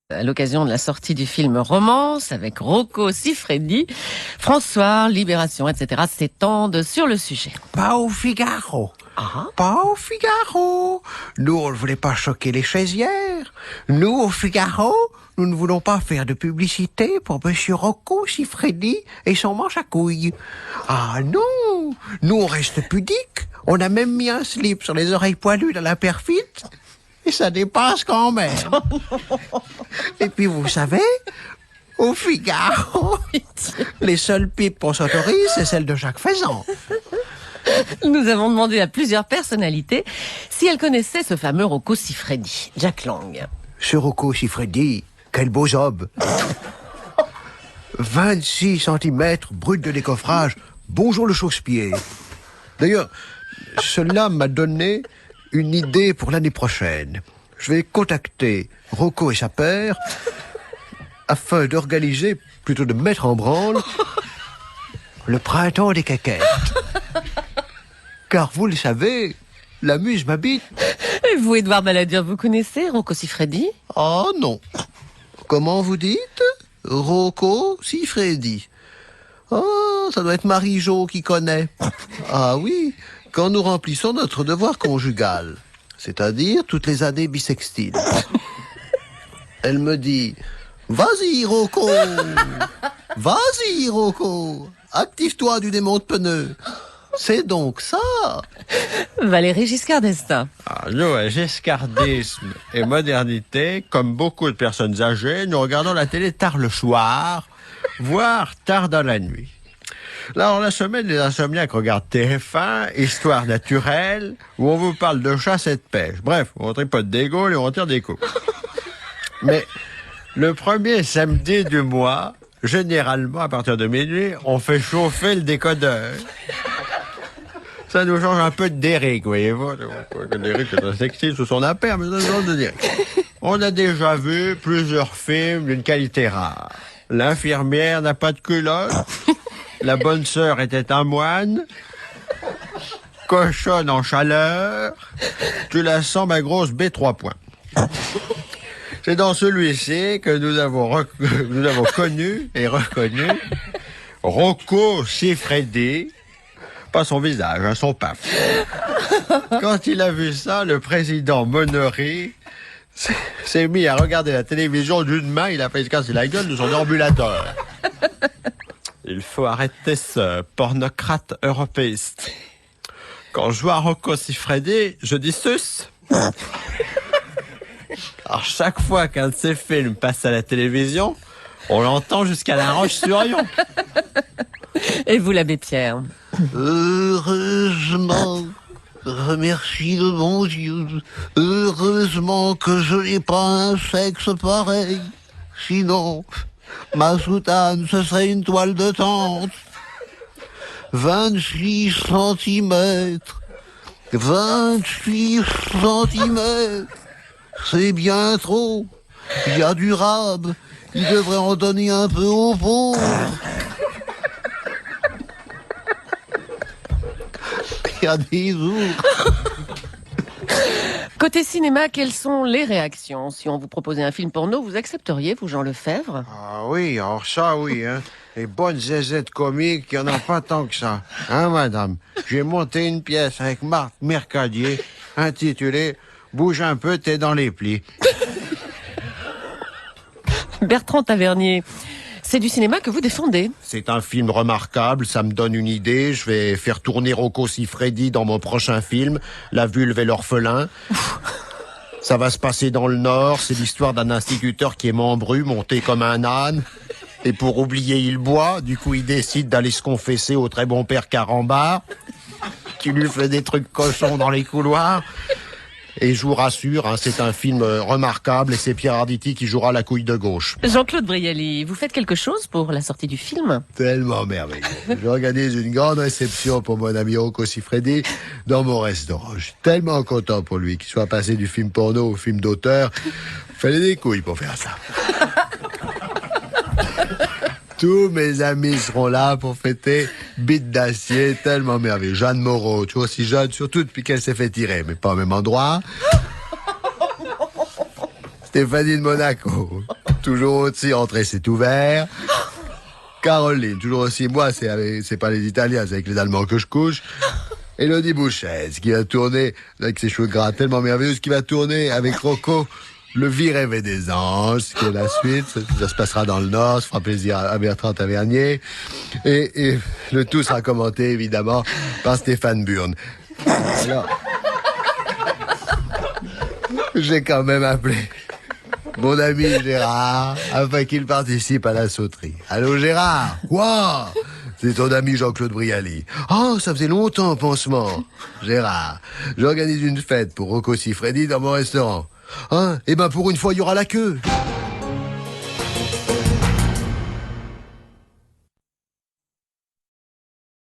À l'occasion de la sortie du film Romance avec Rocco Siffredi, François, Libération, etc. s'étendent sur le sujet. Pas au Figaro. Ah. Pas au Figaro. Nous, on ne voulait pas choquer les chaisières. Nous, au Figaro, nous ne voulons pas faire de publicité pour Monsieur Rocco Siffredi et son manche à couilles. Ah non, nous, on reste pudiques. On a même mis un slip sur les oreilles poilues dans la perfite. Et ça dépasse quand même. Et puis, vous savez, au Figaro, les seules pipes qu'on s'autorise, c'est celles de Jacques Faisan. Nous avons demandé à plusieurs personnalités si elles connaissaient ce fameux Rocco Siffredi. Jack Lang. Ce Rocco Siffredi, quel beau zob. 26 cm brut de décoffrage. Bonjour le chausse-pied. D'ailleurs, cela m'a donné une idée pour l'année prochaine. Je vais contacter Rocco et sa paire afin d'organiser, plutôt de mettre en branle, le printemps des caquettes. Car vous le savez, la muse m'habite. Et vous, Édouard Balladur, vous connaissez Rocco Siffredi? Ah non. Comment vous dites? Rocco Siffredi. Ah, ça doit être Marie-Jo qui connaît. Ah oui, quand nous remplissons notre devoir conjugal, c'est-à-dire toutes les années bissextiles. Elle me dit, vas-y Rocco, vas-y Rocco, active-toi du démon de pneu. C'est donc ça. Valéry Giscard d'Estaing. Nous, giscardisme et modernité, comme beaucoup de personnes âgées, nous regardons la télé tard le soir, voire tard dans la nuit. Là, en la semaine, les insomniaques regardent TF1, Histoire naturelle, où on vous parle de chasse et de pêche. Bref, on tripote des gaules et on tire des coups. Mais le premier samedi du mois, généralement, à partir de minuit, on fait chauffer le décodeur. Ça nous change un peu de Derrick, voyez-vous. Derrick est un sexy sous son impair, mais ça change de Derrick. On a déjà vu plusieurs films d'une qualité rare. L'infirmière n'a pas de culotte. La bonne sœur était un moine. Cochonne en chaleur. Tu la sens, ma grosse B, 3 points. C'est dans celui-ci que nous avons connu et reconnu Rocco Siffredi. Pas son visage, hein, son paf. Quand il a vu ça, le président Monory s'est mis à regarder la télévision d'une main. Il a fait se casser la gueule de son ambulateur. Il faut arrêter ce pornocrate européiste. Quand je vois Rocco Siffredi, je dis sus. Alors chaque fois qu'un de ces films passe à la télévision, on l'entend jusqu'à La Roche-sur-Yon. Et vous, l'abbé Pierre? Heureusement, remercie le bon Dieu, heureusement que je n'ai pas un sexe pareil. Sinon, ma soutane, ce serait une toile de tente. 26 centimètres. 28 centimètres. C'est bien trop. Il y a du rab. Il devrait en donner un peu aux pauvres. Il y a des ours. Côté cinéma, quelles sont les réactions? Si on vous proposait un film porno, vous accepteriez, vous, Jean Lefebvre? Ah oui, alors ça oui, hein. Les bonnes zézettes comiques, il n'y en a pas tant que ça. Hein, madame? J'ai monté une pièce avec Marc Mercadier, intitulée « Bouge un peu, t'es dans les plis ». Bertrand Tavernier, c'est du cinéma que vous défendez. C'est un film remarquable, ça me donne une idée. Je vais faire tourner Rocco Siffredi dans mon prochain film, La vulve et l'orphelin. Ça va se passer dans le Nord, c'est l'histoire d'un instituteur qui est membru, monté comme un âne. Et pour oublier, il boit, du coup il décide d'aller se confesser au très bon père Carambar, qui lui fait des trucs cochons dans les couloirs. Et je vous rassure, hein, c'est un film remarquable et c'est Pierre Arditi qui jouera la couille de gauche. Jean-Claude Brialy, vous faites quelque chose pour la sortie du film? Tellement merveilleux. J'organise une grande réception pour mon ami Rocco Siffredi dans mon restaurant. Je suis tellement content pour lui qu'il soit passé du film porno au film d'auteur. Fallait des couilles pour faire ça. Tous mes amis seront là pour fêter Bite d'acier, tellement merveilleux. Jeanne Moreau, tu vois, aussi jeune, surtout depuis qu'elle s'est fait tirer, mais pas au même endroit. Stéphanie de Monaco, toujours aussi entrée, c'est ouvert. Caroline, toujours aussi moi, c'est pas les Italiens, c'est avec les Allemands que je couche. Élodie Bouchet, qui va tourner, avec ses cheveux gras tellement merveilleux, qui va tourner avec Rocco, Le Vie rêvé des anges, qui est la suite. Ça se passera dans le Nord, ça fera plaisir à Bertrand Tavernier. Et le tout sera commenté, évidemment, par Stéphane Burn. Alors, j'ai quand même appelé mon ami Gérard, afin qu'il participe à la sauterie. Allô Gérard? Quoi? C'est ton ami Jean-Claude Brialy. Oh, ça faisait longtemps, pansement. Gérard, j'organise une fête pour Rocco Siffredi dans mon restaurant. Hein? Eh ben, pour une fois, il y aura la queue.